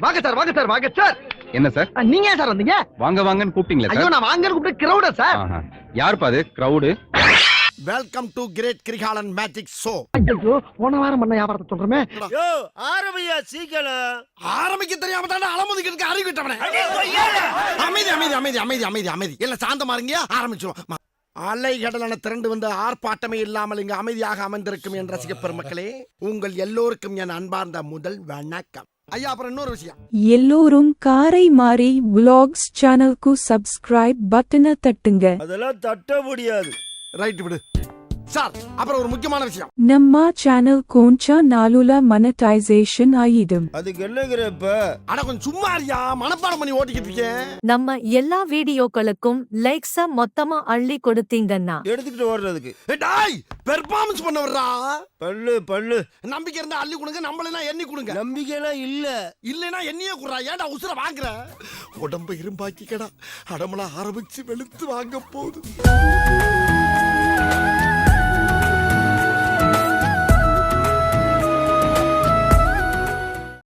வாங்க சார் வாங்க சார் வாங்க சார். என்ன சார்? நீங்க ஏன் சார் வந்தீங்க? வாங்க வாங்கன்னு கூப்பிட்டீங்களா ஐயோ சார்? நான் வாங்கன்னு கூப்பிட்டு கிரௌடா சார். யாருப்பா அது crowd? Welcome to great Kirikalan magic show. ஐயோ போன வாரம் பண்ண வியாபாரத்தை சொல்றமே. யோ ஆரம்பியா சீக்கிரம். ஆரம்பிக்க தெரியாம தான அலமுதிக்கு அறிவிட்டவனே. அமைதி அமைதி அமைதி அமைதி அமைதி அமைதி. எல்லாம் சாந்தமா இருங்க, ஆரம்பிச்சிரும். அலை கடலான திரண்டு வந்து ஆர்ப்பாட்டமே இல்லாமல் இங்கு அமைதியாக அமர்ந்திருக்கும் என் ரசிக பெருமக்களே, உங்கள் எல்லோருக்கும் என் அன்பார்ந்த முதல் வணக்கம். ஐயா அப்புறம் இன்னொரு விஷயம், எல்லோரும் காரை மாறி vlogs சேனலுக்கு சப்ஸ்கிரைப் பட்டனை தட்டுங்க. அதெல்லாம் தட்ட முடியாது. ரைட் விடு சார். அப்புறம் ஒரு முக்கியமான விஷயம், நம்ம சேனல் கொஞ்ச நாளுல மனடைசேஷன் ஆயிடும். அதுக்கு என்னங்கறப்ப? அட கொஞ்சம் சும்மா இருயா, மனப்பாடம் பண்ணி ஓட்டிக்கிட்டு இருக்கேன். நம்ம எல்லா வீடியோக்களுக்கும் லைக்ஸ மொத்தமா அள்ளி கொடுத்தீங்கன்னா எடுத்துக்கிட்டு ஓடுறதுக்கு. டேய் பெர்ஃபார்மன்ஸ் பண்ண வர்றா. பல்லு பல்லு நம்பிக்கை இருந்தா அள்ளி கொடுங்க, நம்மளனா எண்ணி கொடுங்க. நம்பிக்கைலாம் இல்ல. இல்லனா எண்ணியே குடுறா. ஏன்டா உசுர வாங்குற? உடம்ப இரும்பாக்கிக்கடா. அடமள ஆரம்பிச்சு வெளுத்து வாங்க போகுது.